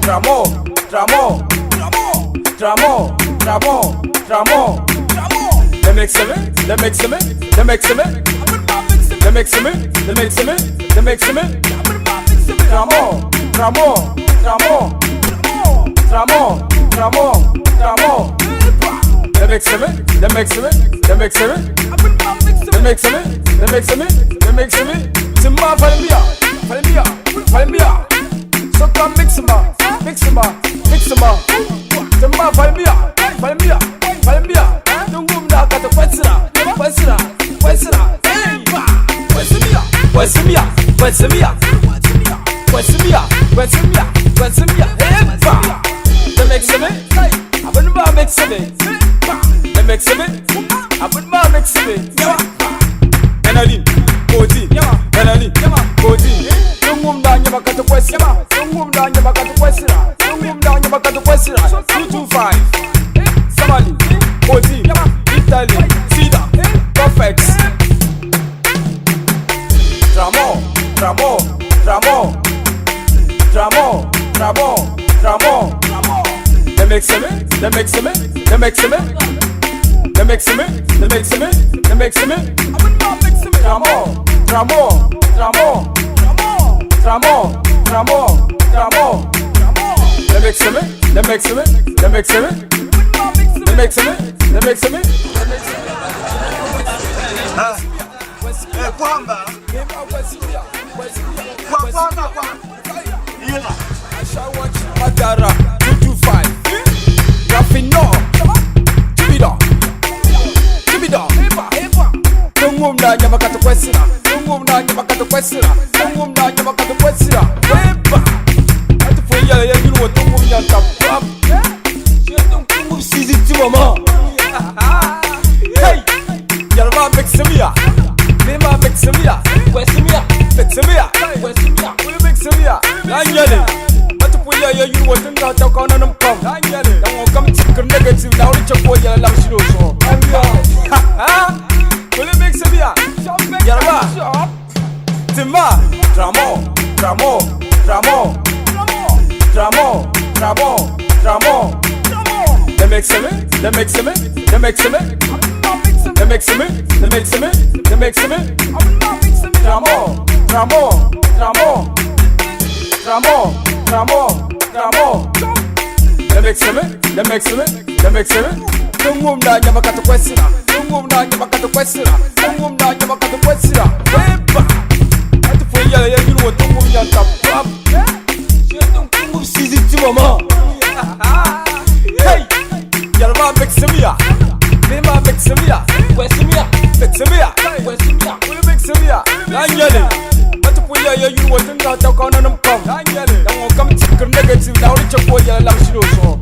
Tramo, tramo, tramo, tramo, tramo. They mix me, they mix me, they mix me, they mix me, they mix me, they mix me. Tramo, tramo, tramo, tramo, tramo, tramo. They mix me, they mix me, they mix me, they mix me, they mix me, they mix me. Timba Falmia, Falmia, Falmia. So come mix ma, mix ma, mix ma. Timba Falmia, Falmia, Falmia. Don't na kata kwesira, kwesira, kwesira. Kwesira, kwesira, kwesira, kwesira, kwesira, kwesira. Epa. They mix me, abunba mix me. They mix me, abunba mix me. Benali, Koti, Benali, Koti. Tungumda nyabakata kwesira, tungumda nyabakata kwesira, tungumda nyabakata kwesira. 225, Somali, Koti, Italy, Sida, Perfect. Tramo, tramo, tramo, tramo, tramo, tramo. They mix me, they mix me, they mix me, they mix me, they mix me, they mix me. Tramo, tramo, tramo, tramo, tramo, tramo. They mix me, they mix me, they mix me, they mix me, they mix me. Kwamba Madara 225 Rafino Tibida Tibida Tungumda nyabakata kwesira Tungumda nyabakata kwesira Tungumda nyabakata kwesira Eba Atufuya ya yuru tungumya tapap Tungum sizi tiwama Hey Yarba meximia Bema meximia Kwesimia Meximia Kwesimia Ulu meximia Nanyale Atufuya ya yuru tunga takana nampam Nanyale Yango kam tikir negative na uri chakwa ya lamshiro so Ha Ulu meximia Yarba Timba Tramo Tramo Tramo Tramo Tramo Tramo They mix me, they mix me, they mix me, they mix me, they mix me, they mix me. Tramo, tramo, tramo, tramo, tramo, tramo. They mix me, they mix me, they mix me. Tungumda nyabakata kwesira, tungumda nyabakata kwesira, tungumda nyabakata kwesira. Eba, atufuya ya yuru tungumya tapap. Tungum sizi tiwama. Hey. Yarba meximia, Bema meximia, Kwesimia, meximia, Kwesimia, Ulu meximia, Nanyale, Matupuya ya yuru tunga takana nampam, Nanyale, Yango kam tikir negative na uri chakwa ya lamshiro so.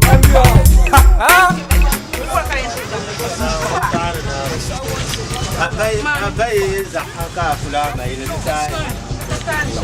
Abai zahaka fulana ile sai.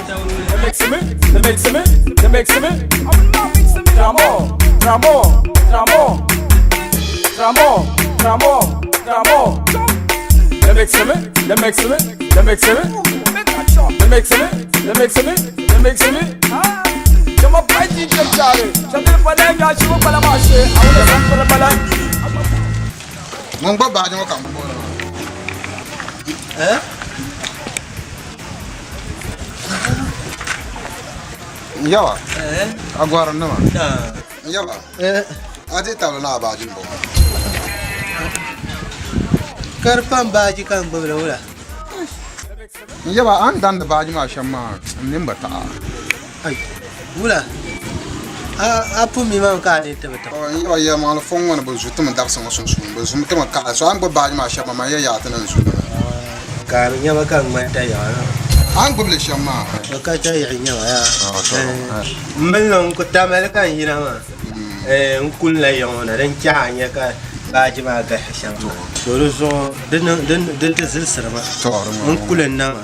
They mix me, they mix me. Tramo, tramo, tramo, tramo, tramo, tramo. They mix me, they mix me, they mix me. They mix me, they mix me, they mix me. Chama pai de chare, chama para ganhar chuva para marcher. A outra sempre para Mongba ba jongo kam. Yawa. Agora não. Yawa. Ati talo na ba jimbo. Karpan baji kan bubra wala. Yawa an dan da ba jima shamma nimba ta. Ai. Wula. Apu mi mam ka de te beta. Oh ya ma la fon wana bo zutu man dak sango sun sun bo zum te ma ka so an bo ba ma sha ma ya ta nan su Ka nya ba kan ma ta ya. an go ble shama Ka ta ya nya ya. Mbel non ko ta ma kan yina ma. Nkul la yo na dan cha nya ka ba ji ma ga sha. So so den te zil sira ma. Nkul na ma.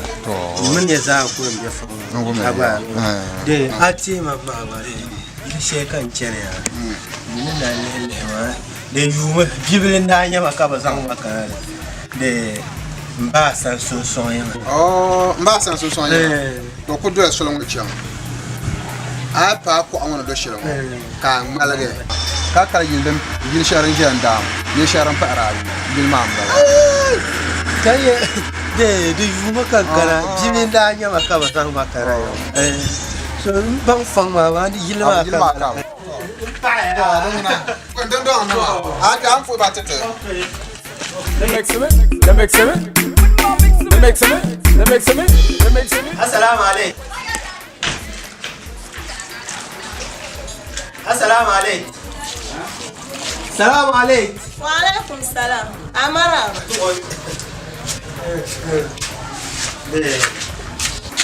Mun ya za ku ya fa. Aba. De ati ma ba ba de. She kan chere ya. Ni na le ma. De yuma bibelin da nya ma ka ba zan ma ka. De mba san so so ya. Oh mba san so so ya. To ko do so lo ngi a pa ko an wona do shiro ka malage ka kala yindem yil sharan janda ye sharan pa arabi bil mam da Kaye de yuma kan kara jimin da nya maka ba san makara yo so bang fang ma ba di yil ma ka pa ya don na a ta an fo ba tete Assalamu alaikum. Assalamu alaikum. Assalamu alaikum. Wa alaikum salam. Amara.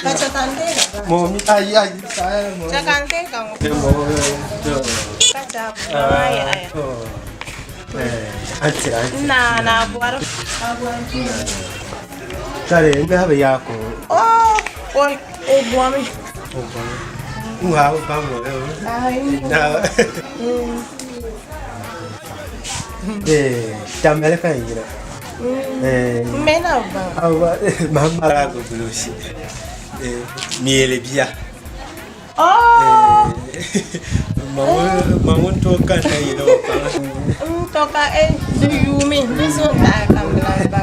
Kacakante ka. Mo mi ay saya mo. Kacakante ka mo. Kacap. Ay. Anti. Na buar. Tare nga ba ya ko. Oh, buami. Wow, vamos. Ay. Tamele kan yira. Mena ba. Awa mamara go blushi. Miele bia. Oh. Mamun to kan yira pa. Toka do yumi. Biso ta kambla ba.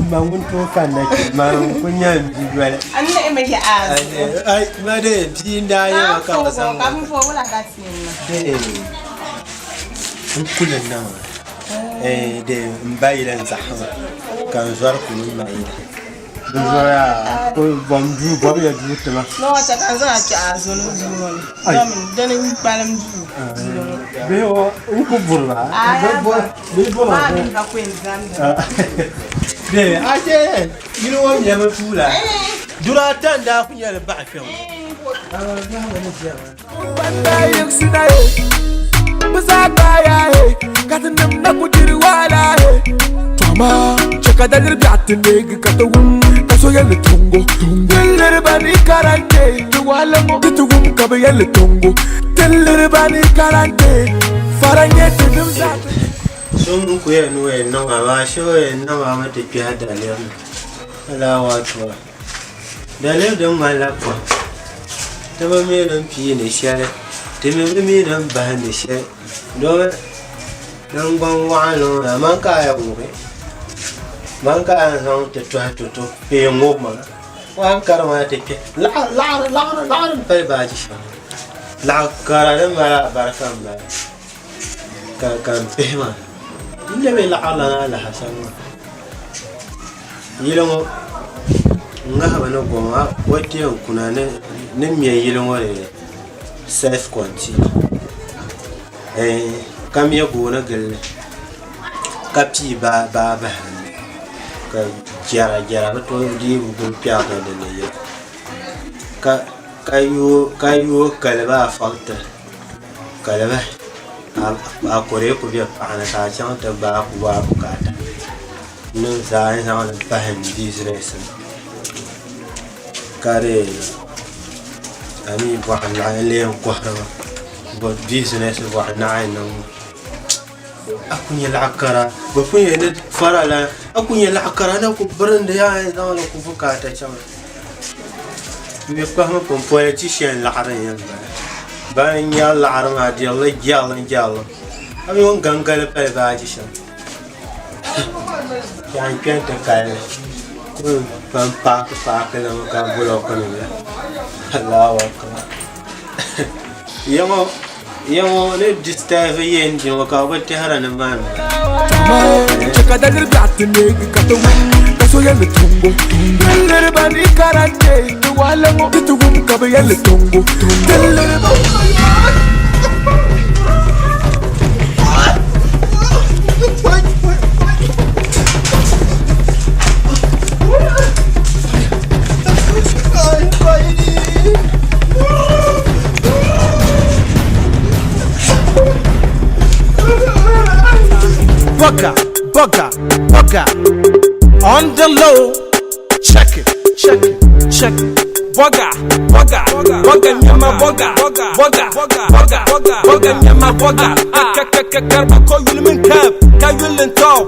Mamun to kan na mam kunya bidwala. Anne me ya az. Ai made pinda ya ka san. Kam fo wala katina. Kullun na. De mbayila nzahama kan zwar kunu mbayila nzoya ko bomdu bobe du tama No ta kan za ki azulu zuwa damin danin balam du be o ko burba be burba ma ka koenzanda de aje yino wa nyama fula dura tanda ku yale ba fiam Banda yuksina Bazakaya Katanam na kujiri wala Toma Chaka dalir biatine Katawum Kaso yale tungo Teller bani karante Wala mo Kitugum kabe yale tungo Teller bani karante Faranye tenim zate Sum kuya nuwe nonga wa shoye nonga ma te pia dalem ala watwa dalem dem malakwa tama me nan pi ne share teme me nan ba ne share do nan ban walo na man ka ya mu man ka an san te to pe mo ma wan karma te pe la pe ba ji sha la karana ma barakam ba kan pe ma ile be la ala la hasan yilongo nga bana goma wati kuna ne miye yilongo le self quanti kam ya gona gelle kapi ba ka jara to di bu pya da ne ya kayu kalba fakta kalba a kore ku biya ana ta chan ta ba ku ba bukata nun sai na wani bahan business kare ami ba na le ko ba business ba na ina akunya lakara ba kunya ne fara la akunya lakara na ku barin da ya na wani ku bukata chan me ko ma politician la'aran yanzu bayan ya la'aran hadi Allah gyallan abi won gangale pe ba ji shan yan kenta kai ko pan pa la ka bulo ko ne Allah wa ka yamo ne disturb yen ji ka ba te harana man Chaka dalir biatine Katawum Kaso yale tungo Teller bani karante Wala mo Kitugum kabe yale tungo Teller bani bugger, bugger, bugger. On the low, check it, check it, check it. Bugger, bugger, bugger, nyama bugger, bugger, bugger, bugger, bugger, nyama bugger. Karba ko yulmin cap, ka yulin top,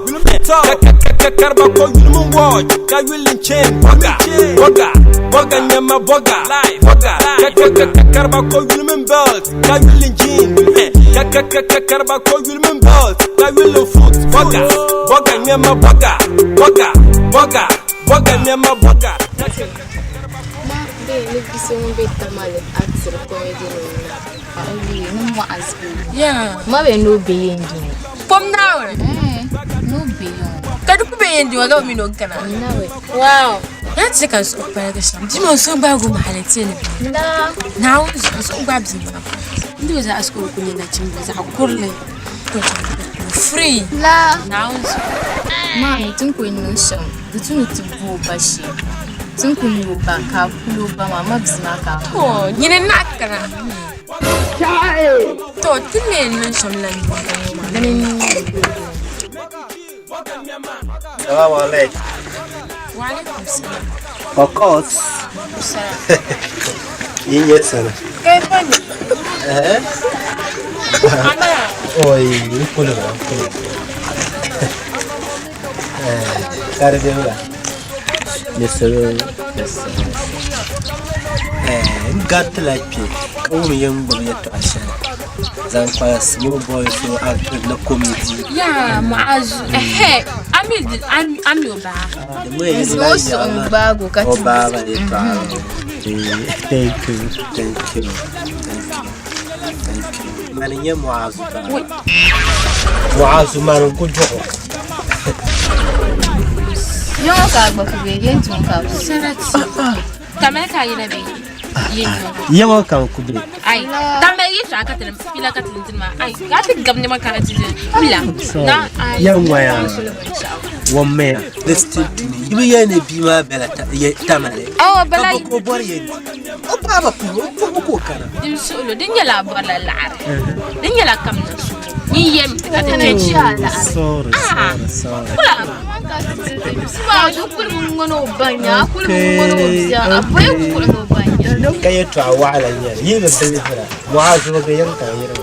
karba ko yulmin watch, ka yulin chain. Bugger, bugger, bugger, nyama bugger, bugger. Karba ko yulmin belt, ka yulin jean. Karba ko yulmin belt, ka yulin foot. Bugger, bugger, nyama bugger, bugger, bugger, bugger, nyama bugger. Ni bisa membeta malet aksir komedi nuna. Auli numa azbi. Yeah. Ma be no beyendi. Pom nawe. No beyon. Kadu ku beyendi wala mi no kana. Nawe. Wow. Ya tsika so para ga sham. Dimo so ba go mahalati ne. Nda. Now so gwa bi ma. Ndi za asko ku ne na chimba za kurle. Free. La. Now. Ma tun ko yin sham. Tun tubu bashi. Tun kun yi ba ka kulo ba mama bizna ka. Oh, nyine nakana. To tin ne nan shamlan. Assalamu alaikum. Wa alaikum salam. Of course. Inye sana. Kai fani. Ana. Oi, kula. Karbe wala. Yes. Got like it. Come young boy to Asha. Zanfa small boy so active no comedy. Yeah, Muaz. I'm your bag. The way is also on bago ka. Oh, Baba, thank you. Maniya Muaz. Muaz man ko jogo. Yo ka gba ku be yen tun ka. Tamay ka yina be. Yawa kan ku be. Ai, tamay yi ta ka tan fila ka tan ma. Ai, ka ta gamne man kana tin. Bila. Na Yan waya. Womme. Listen to me. You yana bi ma bela tamale. Awa bala. Ko bor yen. O baba ko kana. Din solo din yala bala la. Din yala kam na su. Ni yem ka ta ci ala. Sorry. Kula. Ba do kul mun ngono banya, kul mun ngono biya, abai kul mun banya. Kayo to awala nya. Yebe bele fara. Muaz ga yanka yero.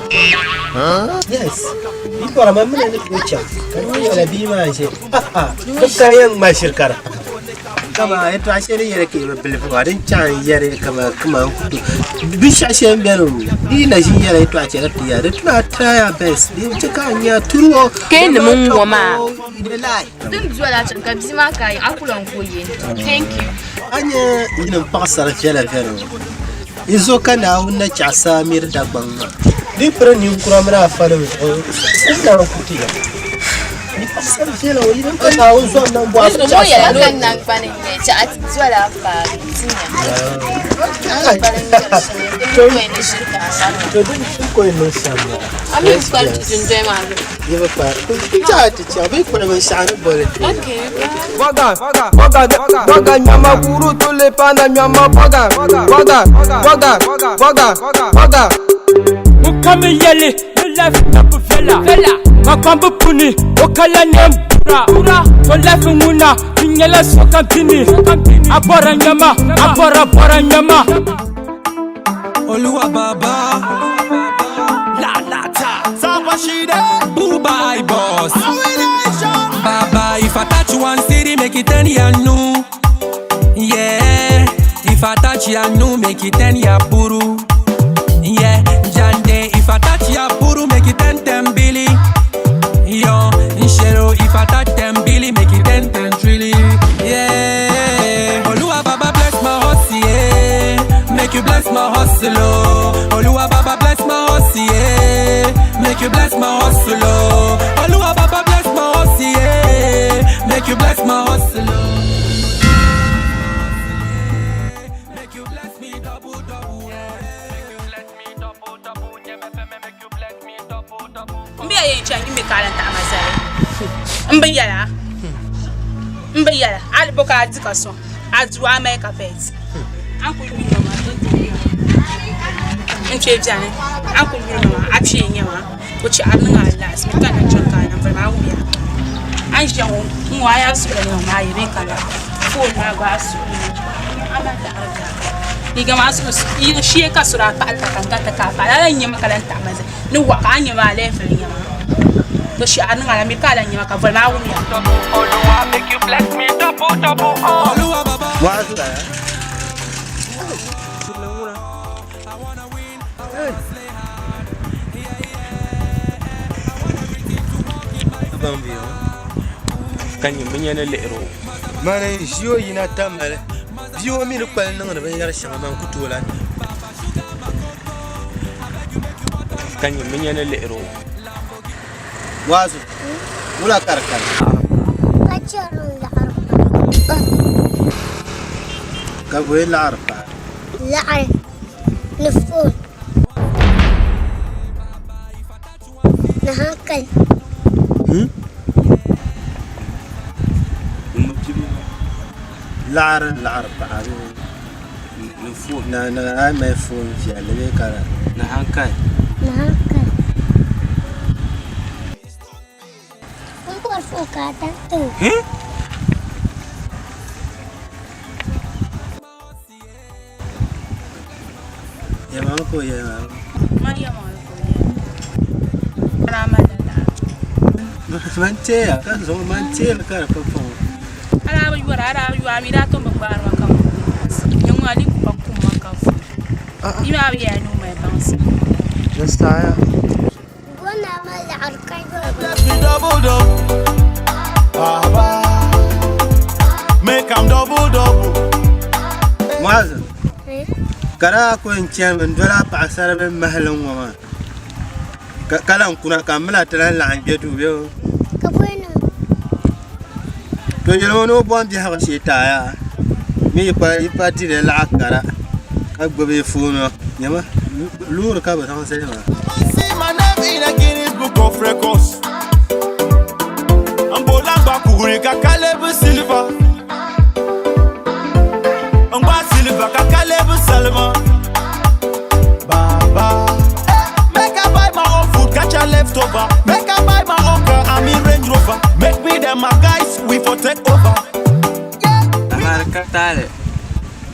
Yes. Ikora mamma ne ko cha. Kan yala bi ma she. Dukka yan ma shirkara. Kama eto ashere yere ke bele fara din chan yere kama kudu. Bisha she mbero. Ina shi yere to ashere to yare tuna try best. Din chika nya turo. Ken mun woma. Din zuwa la chan ka bizima kai akulan koye. Thank you. Anya ina pasar jela vero. Izo kana unna cha samir da banga. Di pro ni kura mara falo. Ina kutiya. Ni pasar jela o ina kana unzo nan bo Izo mo ya kan nan bane ne cha at zuwa la fa tinya. To ne shirka sa. to din ko ino sama. Ami kwal tun je ma. Yeba pa. Cha cha be ko na shanu bole. Okay. Bugger, nyama kuru tule pana nyama bugger. Mukame yele, the life napu fella. Makambu puni, okala nyambura. To life muna, kinyela soka pini. Abora nyama. Oluwa baba, la ta. Sabashide, Dubai boss. Baba, if I touch one city, make it 10 years new. Yeah, if I touch ya new, make it 10 years buru. Yeah, Jande, if I touch ya buru, make it 10 billy. Yo, Inshero, if I touch 10 billy, make it 10 trillion. Yeah, Oluwa Baba bless my hustle, yeah. Make you bless my hustle, oh. Oluwa Baba bless my hustle, yeah. Make you bless my hustle, oh. Oluwa Baba bless my hustle, yeah. Make you bless my hustle, oh. Make you bless me double, yeah. Make you bless me double, yeah. Make you bless me double. Mbia ye changi me kalanta amasare. Mbia ali boka adikaso. Adu America bet. Uncle you mama. Nche jane. Uncle you mama atwe nyewa. Which I know last me kana chanka na for my an jawo mu aya su da ma yi kala ko ma ga su ama da arja diga ma su yi shi ka sura ka ta kan ta ka fa la nyama kalanta maze ni wa ka nyama le fe nyama to shi an ngala mi kala nyama ka vol ma wu ya Oluwa make you bless me double Oluwa baba What's that? Kan yi mun yana lero Mana jiyo yina tamale. Jiyo mi kwal nan da ban yar shama man kutola. kan yi mun yana lero Wazu. Wala karkar. Kabwe la arfa. لعن نفول نهاكل لعر العرب نفوق نا ما يفون في اللي كذا نهانkai نهاكل نقول فوق هذا يا مامكو يا Maria ma ko ana madala mantea kan zo mantea kan fofo ara yu ami da to mbara wa kam nyonga ali ku ku makafu ima bi ya no mai bansi Messiah قلنا ما العركي Double. Baba. Make 'em double. Mazu kara ko en chairman dola pa sara be mahalan wa kalan kuna kamala tan la an bedu yo كبوينا to yelo no bon di ha shi ta ya mi pa ti de la kara ka gobe funo nyama lur ka ba tan sai ma See my name in a Guinness Book of Records. Ambolangba kugurika Caleb Silva. Ongba Silva ka Caleb Salma. Baba. Make I buy my own food, catch a leftover. Make I buy my own car, I'm in Range Rover. Make me them my guys, we for take over. amar katale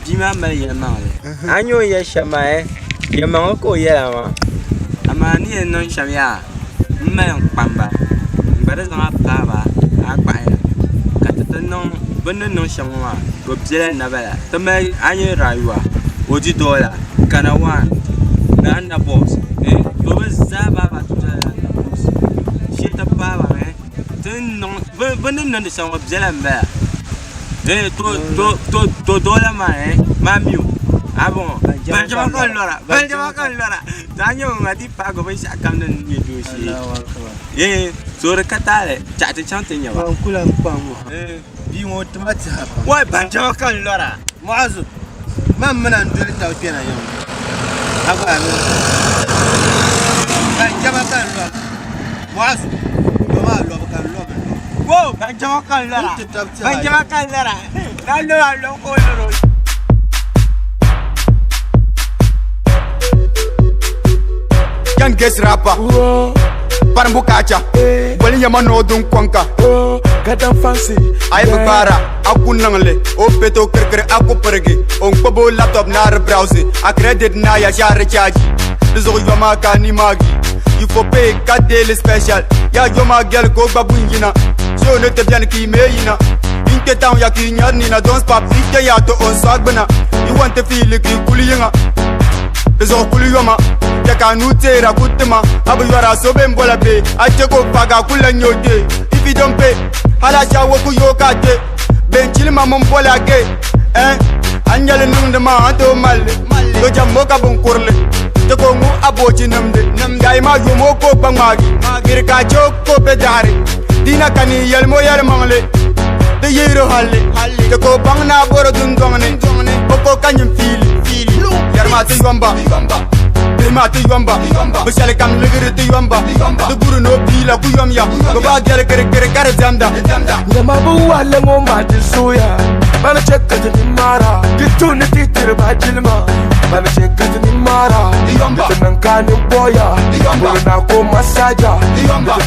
bima mal ya male anyo ya shamae ya mango ya ma amani en non shamya mmen pamba bare zama paba akpa ya katata non bunne non shamwa to bjela na bala to mai anyo rayuwa oji dola kana wan na na boss to ba zaba ba to na boss shi ta paba tin non bunne non shamwa bjela mbaya to dola ma mamiu abon banjama kan lora tanyo ngati pago bai sakam nan ni doshi sore katale chate chante nyawa wa kula mpango bi mo tamati ha pa wai banjama kan lora Muazu man muna ndori ta pena yau aba no kan jama kan lo Muazu do ma lo kan lo wo banjama kan lora lo ko loro Young guest rapper Parambu kacha Wali yama no dun kwanka Gadam fancy. Ay bara aku nangle o peto kre aku pergi on kobo laptop nar browser a credit na ya share charge Dezo yoma kani magi il faut payer 4 daily special ya yoma gel ko babungina so ne te bien ki meyina Inte town ya ki nyarni na don't stop ikke ya to on sagbana you want to feel ki kuliyinga Dezo kuliyoma ya kanutera kutema abu yara so bembola be ateko paga kula nyote if you don't pay hala chawo ku yokate benchil mamon bola ge anyale nunde ma ado malle do jammo ka bon kurle te ko mu abochi namde dai ma yomo ko bangagi magir ka joko bedare dina kani yelmo yel mangle de yero halle te ko bangna boro dun dongne ko kanyum fili yarma te yomba mati yomba bishale kam ligiri ti yomba de guru no bila ku yomya go ba gere kare zamda Nyama bu wale mo mati soya. Bana cheka ni mara. Gitu ni titir ba jilma. Bana cheka ni mara. Nanka nankani boya Muluna ko masaja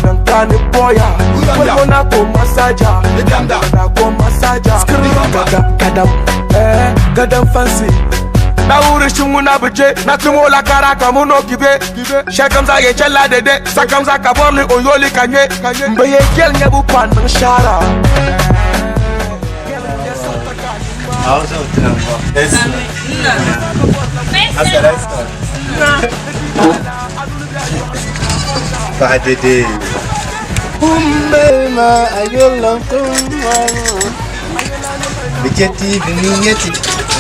nankani boya Muluna ko masaja Muluna ko masaja Gadam fancy na uri shungu na buje na tumo la kara kamuno kibe shakamza ye chela dede sakamza kaborli oyoli kanye mbaye gel ngebu pan shara How's it Fadede Umbema ayolam kumama Bijeti bininyeti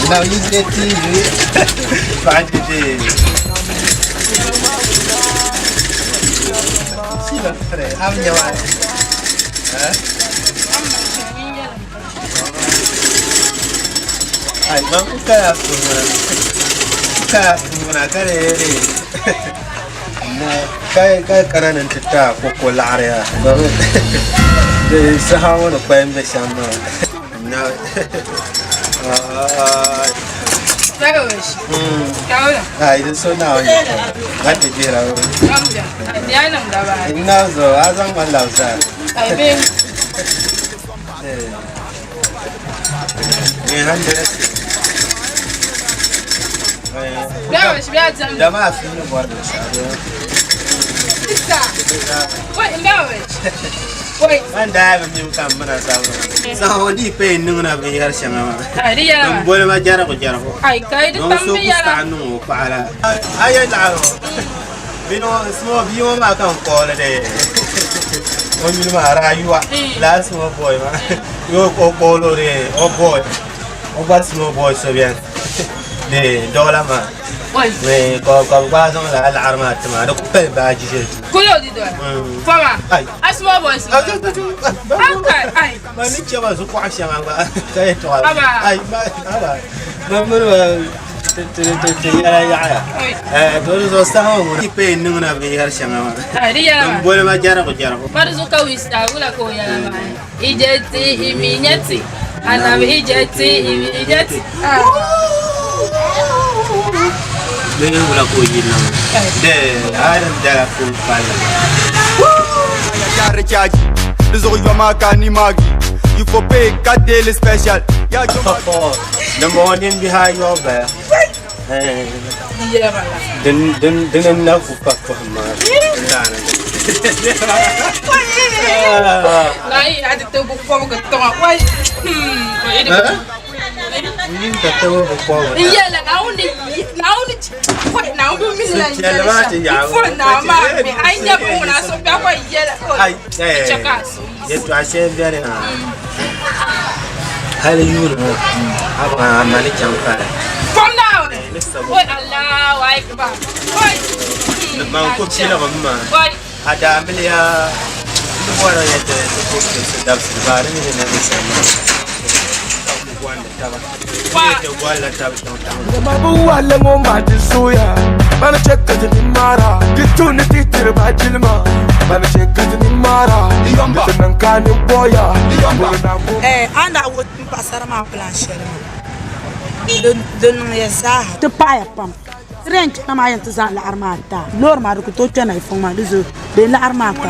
Now you get TV Fadede Sila fre amnya wa Ay, mampu kaya puna kare kaya karanan kita koko lare ya de sahawa no pembe sama na Bagus. Kau lah. Itu so now ya nggak dikira Amja. Dia nam dah bah. Inna zo azam malau sa Tapi ni hande bagus biasa. dah masih ni buat besar Bisa. Wait, bagus. Wait. Anda memang kamera sama. Sama di penung na biar siapa. Dia. Boleh majar aku jar aku. Ay, kaya di tambi ya. Anu para. Ayah laro. Bino semua bioma makan kola deh. Oni mara ayua. Las semua boy mah. Yo kolo deh. Oh boy. Obat semua boy sebian. Deh dola mah. Woi. Weh kau bahasa lah alarmat mah. Ada kupel baju je. Kulo di dola. Fama. Asma boys. Okay. Ay. Mana cakap suku asyik apa? Saya tu. Apa? Ay, apa? Memang dulu zostah orang ni penung na biar siang apa? Dia. Boleh majar aku jar aku. Baru suka wista, gula ko ya nama. Ijeti iminyati. Anak ijeti iminyati. Dengan gula ko hilang. Deh, ada dah full pala. Recharge. This is your makani magi. You for pay 4 daily special. Yeah, number one in behind your back. Iya malah. Dengan nak buka pahmar. Lai ada tu buku aku ketok. Wai. Ini kata buka. Iya lah, naun ni. Wai naun tu misalnya. Ibu nama. Ayah pun nak sampai apa iya lah. Ay, cakap. Itu asyik biar ni. Hari ini, apa mana campur? Come down. Woi Allah, wai kebab. Woi. Mau kucing apa mama? Woi. Ada amelia. Itu orang yang tu sedap sebar ni nak sama. Babu wale ngoma disoya Mana cheka jini mara Gitu ni titir bajilma Mana cheka jini mara Gitu nankani boya Anda wot pasar ma plancher Dun ya sa te paya pam Rent na ma yanta za la armata lor ma ko to tana ifon ma dizo de la armata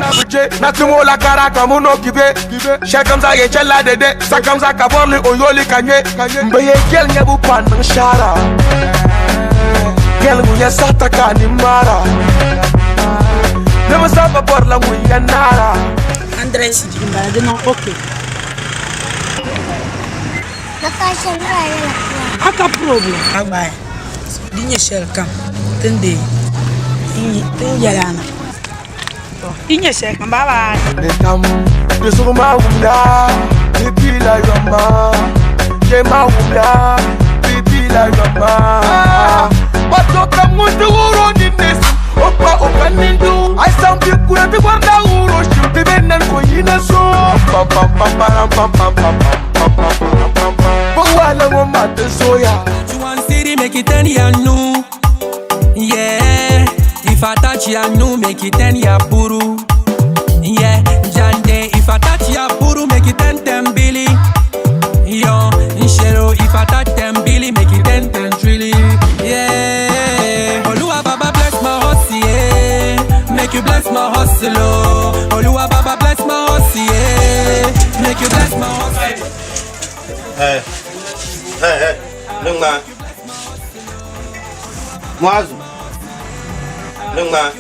na tumo la kara kamuno kibe shakamza ye chela dede sakamza kaborli oyoli kanye mbaye gel ngebu pan shara gel mu ya sata kanimara Nema saba borla mu ya nara Andres jimba de no okay Nakashan raya aka problem agba Dinya shell kam tende yalana Dinya shell kam baba Netam Yusuma wunda Bibi la yoma Yema wunda Bibi la yoma Bato kamundu uro nines Opa opa nindu I sound you kura bi warda uro Shuti benen ko yina so Pam pam pam pam pam pam pam pam pam pam pam Bawala mo mate soya City make it 10 year new. Yeah, if I touch ya new, make it 10 year buru. Yeah, Jande, if I touch ya buru, make it 10 billy. Yo, Inshero, if I touch 10 billy, make it 10 trillion. Yeah, Oluwa Baba bless my hustle. hustle, oh. Oluwa Baba bless my hustle, yeah. Make you bless my hustle. Hey, look man. Mwazu. Look man.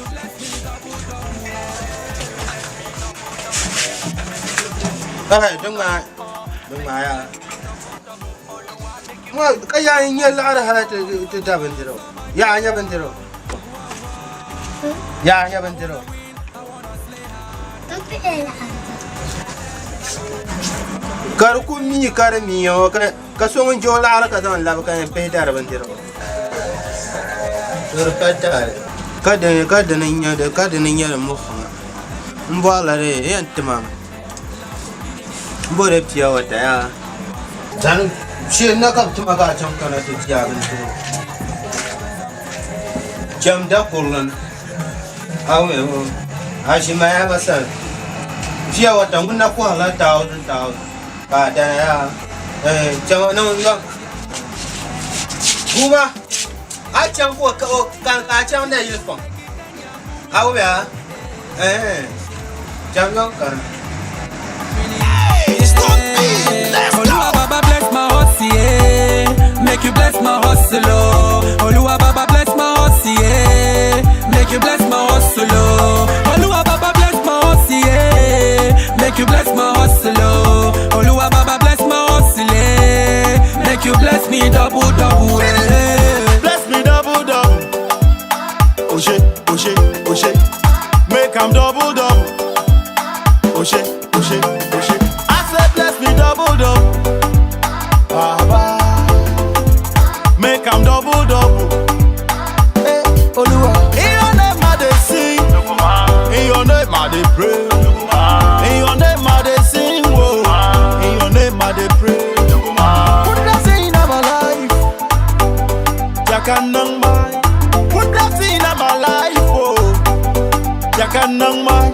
Hey, look man. Look man, yeah. Mwa, kaya inye lara hala te bendero. Ya anya bendero. Ya anya bendero. Karku mi karmi yo ka so mun jo lara ka don lab kan pe dar bendero. Kada nan ya mu fama. Mbala re yan tamam. Mbore piya wata ya. Dan shi na ka tuma ga can kana ta jiya bendero. Jam da kurlan. Awe wo. Ashi ma ya basal. Piya wata mun na ko hala ta ka da ya. Jama nan ga. Kuma I can't go I can't let you from. How we are? Jungle gun. Oluwa Baba bless my hustle, yeah. Make you bless my hustle, oh. Oluwa Baba bless my hustle, yeah. Make you bless my hustle, oh. Oluwa Baba bless my hustle, yeah. Make you bless my hustle, oh. Oluwa Baba bless my hustle, yeah. Make you bless me double, yeah. Oshe, make am double. Oshe. I said bless me double. Baba, make am double. Hey, Oluwa, in your name I dey sing, in your name I dey pray, in your name I dey sing, oh, in your name I dey pray. Put blessing in my life, Jakanang mai. Put blessing in my life, oh. Jakanang mai.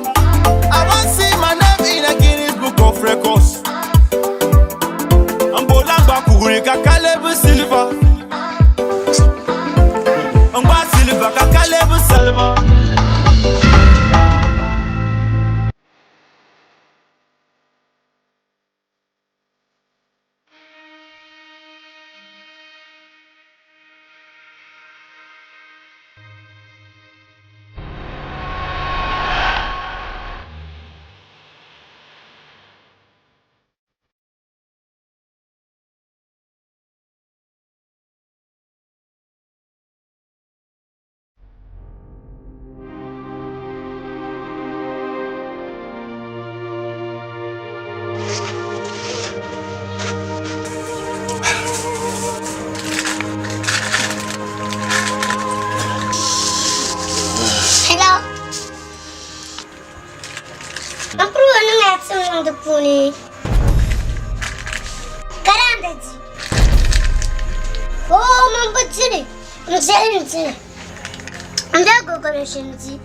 I want see my name in a Guinness Book of Records. Ambolang bakuri kakalebu silver. Amba silver kakalebu silver. Puni Karandaji. Oh, Mampachini. I'm saying, I'm going to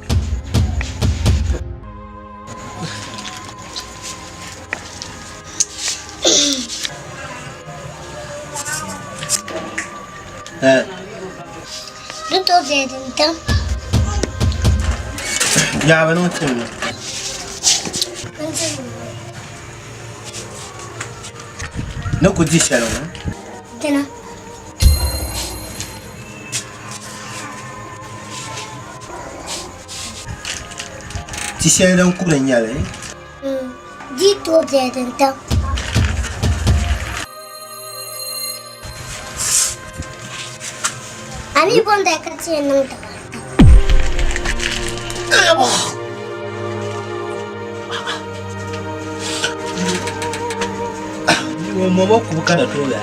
Tutto dentro. Ya, venuto. No così c'era, no? Tena. Ci sei da un culegnale? Di tutto dentro. Ani bonda kace nan ta. Mama kubuka da toya.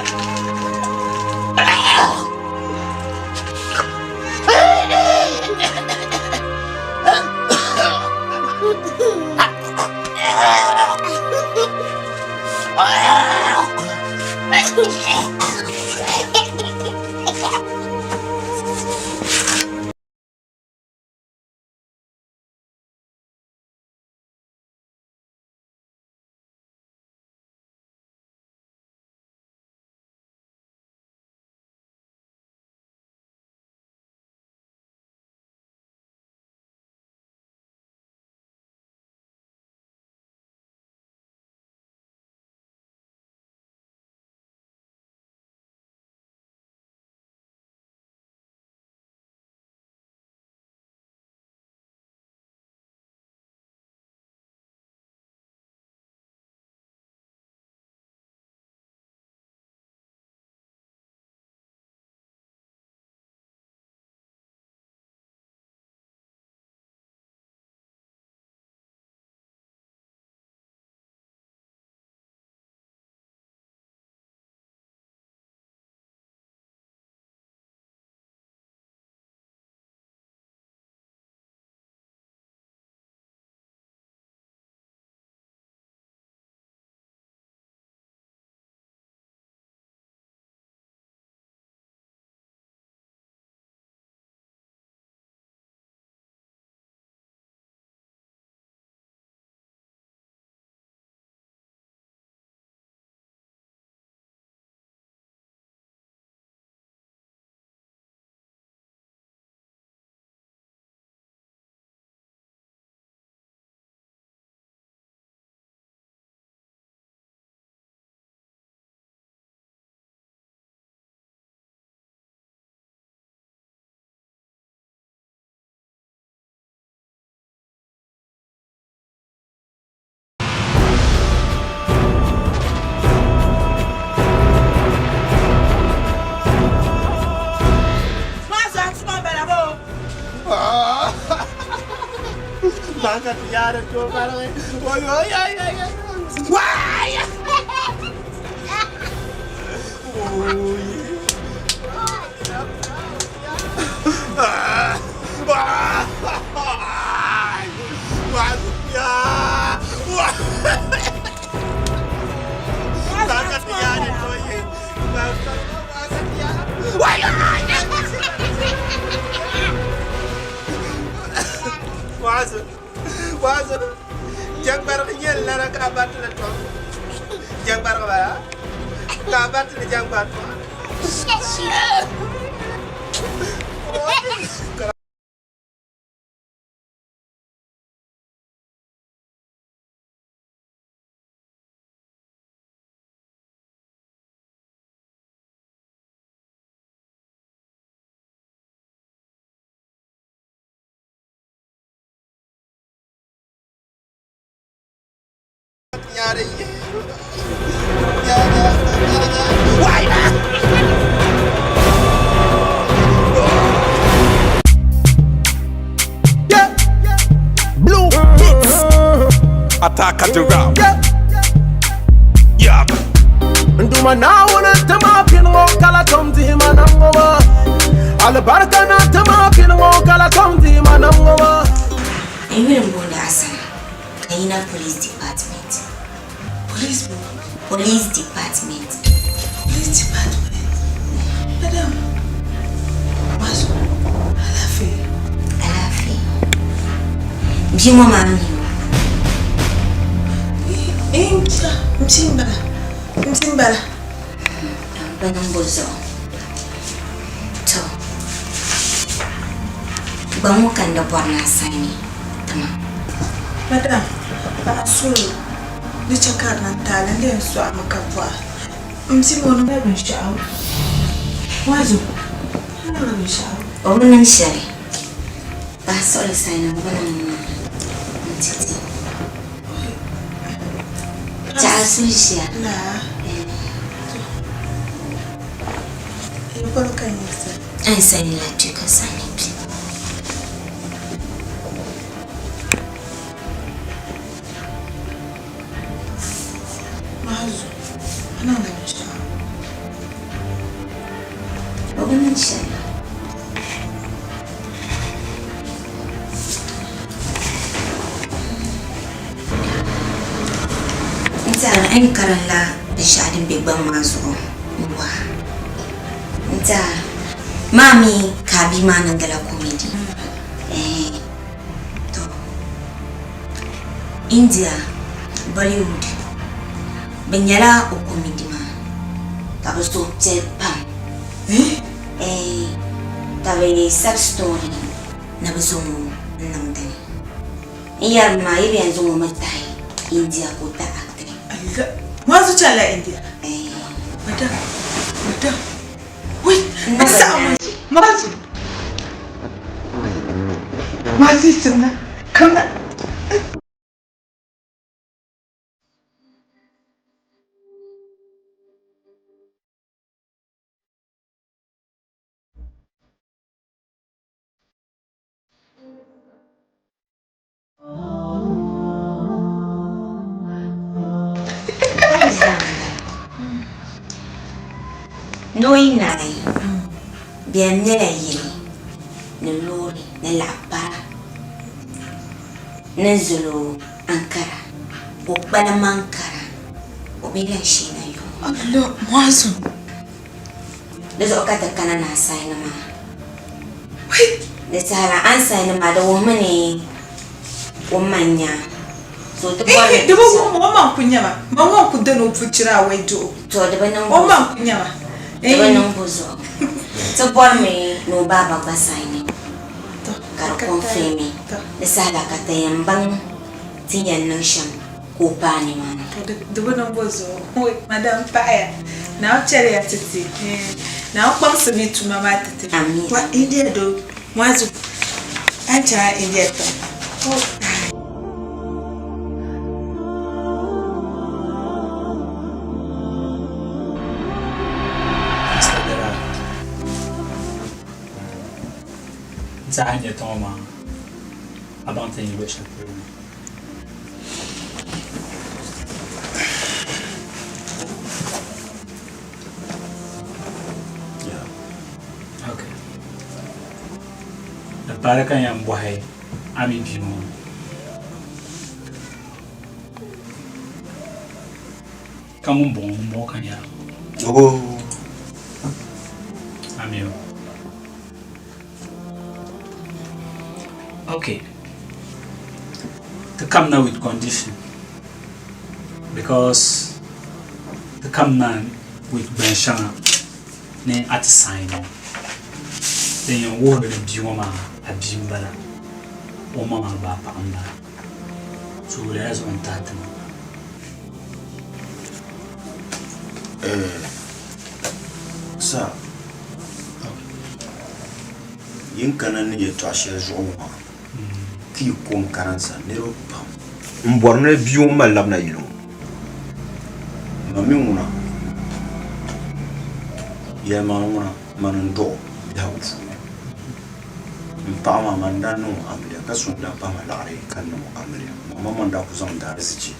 Maka tiada tu barang. Oi oi ai ai. Wai. Oi. Wah. Wah. Ya. Wah. Maka tiada tu. Maka tiada. Wai. Wazo jang bar yel la ka bat la to jang bar ba ka bat la jang bat nyari why Blue hits. Attack at the round. Yeah. Nduma na wona tama pinwo kala tomti manangowa. Albarka na tama pinwo kala tomti manangowa. Emir Mbonda Hassan, Kaina Police Department. Police Department. Police Department. Madam. Maso. Alafi. Mjimo mami. Msimbala. Banambozo. To. Bamu kanda bwana sani. Tamam. Madam, asulu. Nichakar na tala ndio swa makapwa. Msimu na bebe shao. Wazo. Na bebe shao. Omuna nshari. Basole sana mbona mtiti. Chasushia. La. Yopolo kanyesa. Ansani la tuka sani. Nta en karalla bishadin bigban mazo wa nta mami kabi manan gala comedy to India Bollywood benyala o comedy ma tabasto pam tabe sex story na bazumu namdani iyar ma yibe yanzu mu matai India ko ta Mazu chala India. Madam. Wait, Mazu. Mazu sana. Come on. Noi nai bien yiri ne lori ne lapara ne zulu ankara o bana mankara o bila shina yo allo Mazu da kata kana na sai na ma da tsara an sai na ma da womane womanya so to ba da ba mo kunya ma mo ku da no fuchira wai do to da ban mo kunya ma Não bozo. So por me no baba basaini. Kar confirme. Desa la katayam bang tiyan ng siyang kupani man. Dubo não bozo. Oi, madam paia. Now chere ya titi. Now kwam sumi tu mama titi. Ami. Wa India do. Mazu. Acha India to. Oh. Zanya Toma. about the English. Yeah. Okay. The Parakan yang buhay, ami bimu. Kamu bom kan ya? Oh. Ami. Okay. To come now with condition. Because to come now with Benshana, ne at sign. Then you word the Bioma, a Bimbala, or Mama Bapa Amba. So there's one tatum. Sir, you can't need to assure you. Ki kon karansa nero pam mborne bioma labna yino mami una ya manuna manando ya ufu mpama mandano amlia kasunda pama lare kanu amlia mama manda kuzanda risichi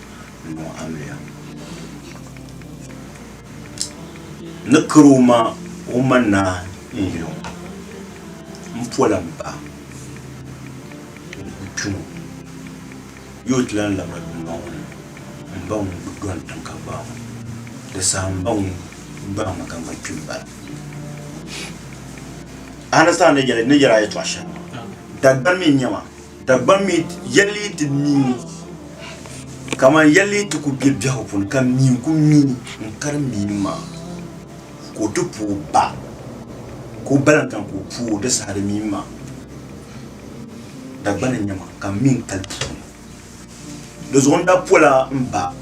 no amlia nakruma umana yino mpola mba youth land la mbang buduan tangka bang desa mbang bang makanga kimba understand ne jara ya twasha dagban mi nyama dagban mi yali tini kama yali to ku bibia hopun kam mi ku mi nkar mi ma ko dupu ba ko balantan ko pu desa de mi ma dagban nyama kam min kalti de zonda pola mba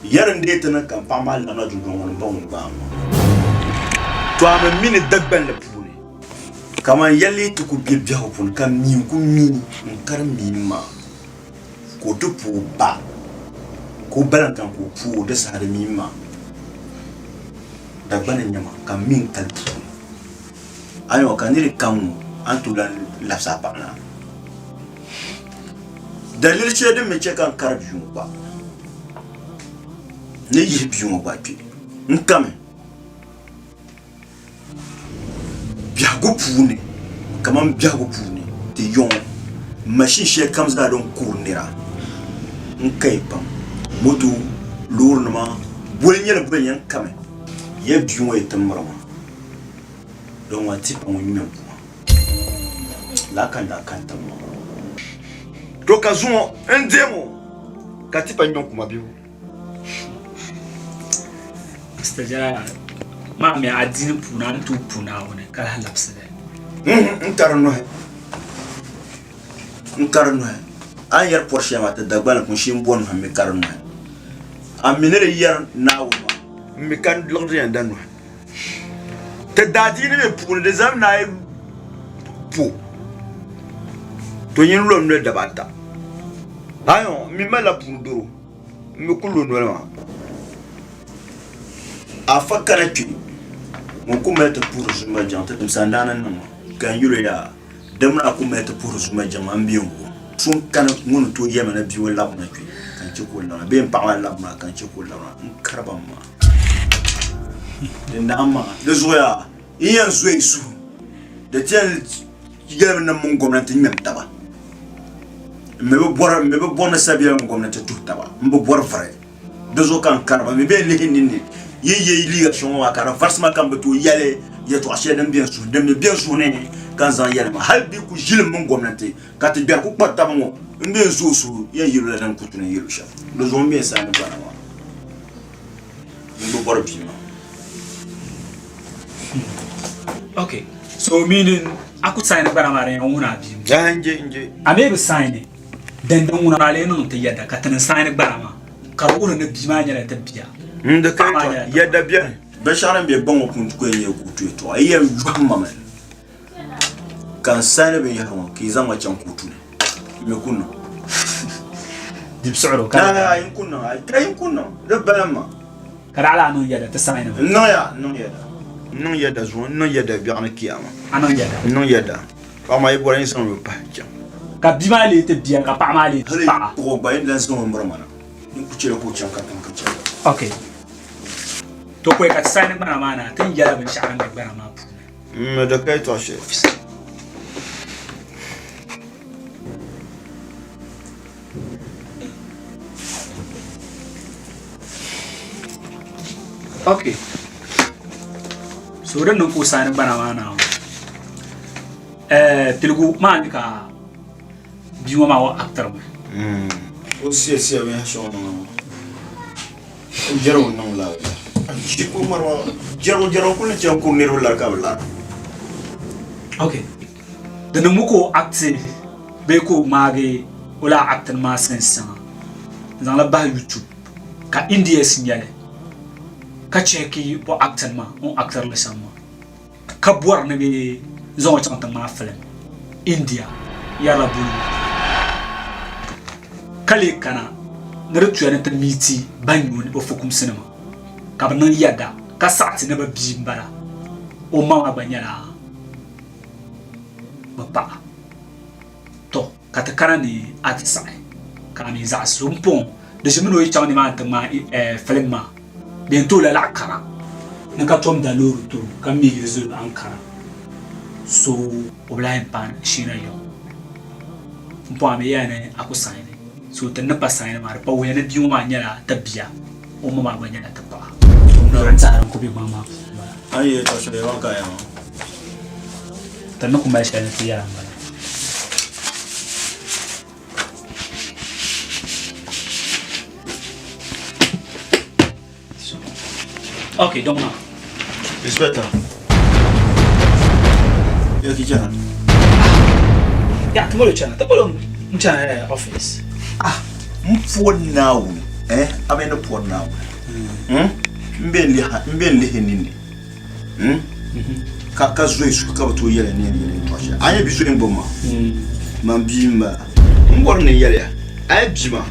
yaran de tana kan pa mal na du don bon ba to am min dagban la puli kama yali to ku bibia hopun kam min ku min nkar mi ma ko dupu ba ko balantan ko pu de sa de mi ma dagban nyama kam min kalti ayo kaniri kamu antula la sapana dalil ce da me ce kan karbiyu ba ne yi biyu ba ki nkame biago pune kaman biago pune te yon machine she kam za don kurnira nkai pam moto lournement bolnyel bolnyen kame ye biyu e tamrama don wati pam nyem la kan tamma d'occasion un démon katipa nyonku mabiu staja ma me adin puna ntu puna wona kala lapsede nkarno an yar porsche mata dagbala kun shin bon ha me karno aminere yar nawo me kan longri andano te dadi ne me puna des am na po to yin lo no dabata ayo mi mala pundoro mi kulo no ma afakara ki mon ko mettre pour zuma jante dum sandana no kan yure ya dem na ko mettre pour zuma jama ambion sun kan ngun to yema na biwo labna ki kan ci ko na be pa wala labna kan ci ko labna karabam ma de ndama de zoya iyan zoisu de tel yema na mon gomnati même taba mebe bor sabia ngomnati tutaba mbe bor vrai dezo kan karba mebe lehinini ye liga shonwa kara farsma kan beto yale ye to achede bien sûr dem bien sûr ne kan zan yale ma halbi ku jil mon gomnati kat biar ku patta mo mbe zosu ye yiru la dan kutune yiru sha dezo bien ça ne bana ma mbe bor bima okay so meaning aku sign bara mare nguna bi nje ame be sign den nguna ale no te yada katan sign bara ma karuru na bi ma nyara tabbiya nda kai yada biya be sharan be bon ko ko ye ku to ayem jumma kan sign be yaron ki zama can kutu me kunno dib su'ru kan ay kunno ay kay kunno rabbama kara ala no yada ta sign non yada zo non yada biya na kiyama anon yada non yada pa ma yebo ran san pa ka bima le te biya ka pa ma le pa ko ba yin lan so mo mana ni ku chere ko chan ka kan chere okay to ko ka tsani bana mana tin yala bin sha'an da bana ma da kai to she okay so dan ko sani bana mana tilgu ma ni ka biwa ma wa actor ma o si we ha jero non la ci ko marwa jero ko ne ci ko ne ro la ka bla okay dan mu ko acte be ko mage wala actor ma sensa dans la ba YouTube ka india signale ka cheki po actor ma on actor la sama ka boar ne be zongo chanta ma film india yala bulu kale kana nare tuyane ta miti banyo ne ofokum cinema ka ban yada ka sati ne ba bimbara o ma banyara bapa to kata kana ni atisai ka mi za sumpon de jemino yi chawni ma ta ma film ma bientôt la kara naka tom da loro to ka mi resul ankara so oblaim pan shina yo mpo ame yana akusane so tanna pasane mar pa wena biu ma nyala tabia o mama ba nyala tapa no rantsara ko bi mama aye to so yawa ka ya tanna kuma shi ne tiya ba okay donc na inspector ya kijana ya tumolo chana tabolo mchana office mfo now amene po now mbeli henini ka zwe su ka to yele ne tosha anya bi zwe mboma mambimba ngor ne yele ay bima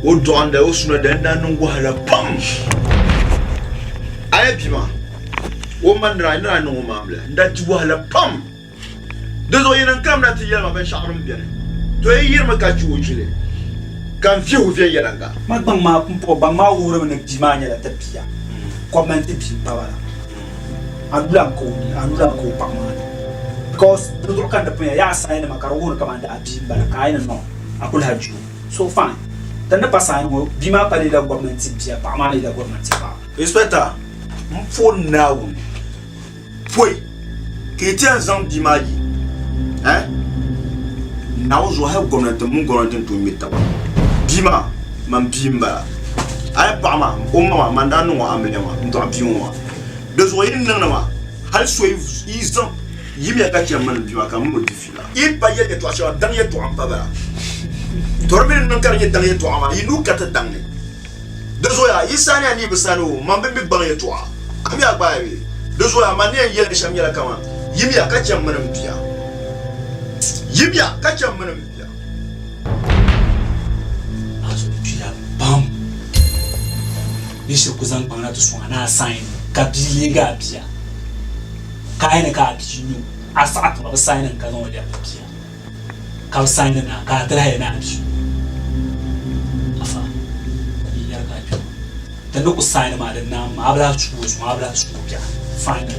o donda o suna danda nungu hala pam ay bima o mandra ina nungu mamla ndati wala pam dozo yena kamna ti yele ma ben sha'rum biene to yirma ka ci wujile kan fi hu fi yelanga magbang ma mpo bang ma wuro na jima nya la tapia comment bi pawala andulam ko pama because do kan da punya ya sai na makaro wono kamanda abi bana kai na no akul haju so fine dan da pasai no bima pale da government bia pama le da government pa inspector mfo now foi ke tian zam dimaji now zo ha government mun government to mitawa bima man bimba ay pama umma mandanu wa amlewa ndo biwa bezo yin nan ma hal so izan yimi aka ce man bima kan mu difila il pa yele to acha dan ye to amba ba torbe nan kan ye dan ye to ama inu kata dan ne bezo ya isani ani bisano man be ban ye to ami agba ye bezo ya man ye yele sham yele kama yimi aka ce man biya yimi aka ce man biya bam nisho kuzang pangna to swana sign kabili ga bia kai ne ka binu asa to ba sign kan no dia bia ka sign na ka tra na bi afa ya ka bi dan no ku sign ma dan na ma bla chu bia finally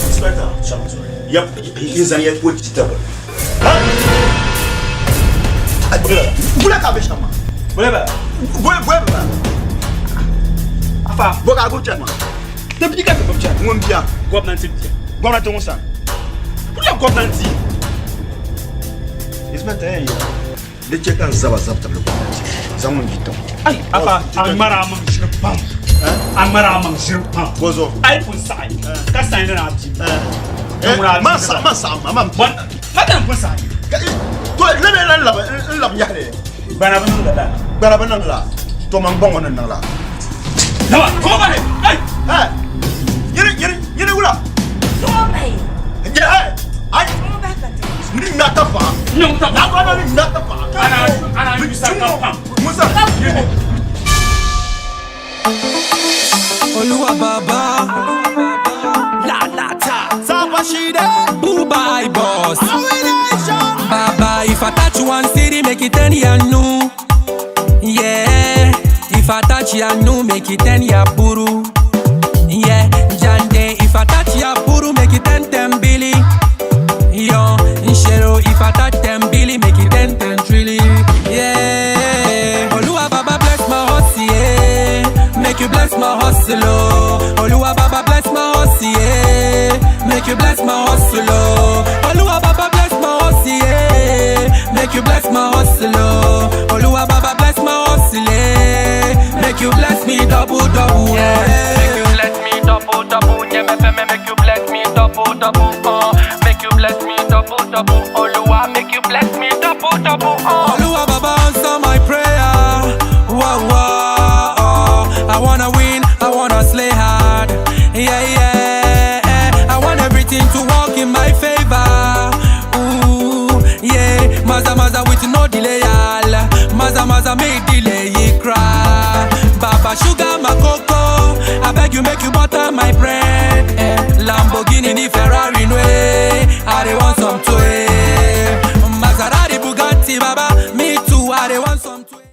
inspector chamzo yep izan yet what it table bula ka be chama bula afa boka go chama depuis que tu chama mon bien government on ça pour la government inspecteur de checker zaba table zaman biton ai afa amara man shirpam amara man shirpam bozo ai fun sai ka sai na ati masa mam madam fun sai to le la nyale bana bana la to man bongo nan la no ko ba ai yere wula to mai je ai ni nata fa na ko ni nata fa ana bisa ka pam musa Oluwa baba la ta Sapa shide Dubai boss Baba if I touch one city, make it 10 year new. Yeah, if I touch ya new, make it 10 year buru. Yeah, Jande, if I touch ya buru, make it 10 billy. Yo, Inshero, if I touch 10 billy, make it 10 trillion. Yeah, Oluwa Baba bless my hustle, yeah. Make you bless my hustle, oh. Oluwa Baba bless my hustle, yeah. Make you bless my hustle, oh. Oluwa Baba bless my hustle, yeah. Make you bless my hustle, oh. Oluwa Baba bless my hustle, yeah. Make you bless me double, yeah. Make you bless me double, yeah. Make you bless me double, make you bless me double, Oluwa, make you bless me double, Oluwa Baba answer my prayer. Wow, wow, oh. I wanna win, I wanna slay hard. Yeah, yeah, I want everything to work in my favor. Ooh, yeah, maza with no delay, all. Maza make delay, you cry. Baba sugar my cocoa, I beg you make you butter my bread. Lamborghini, Ferrari.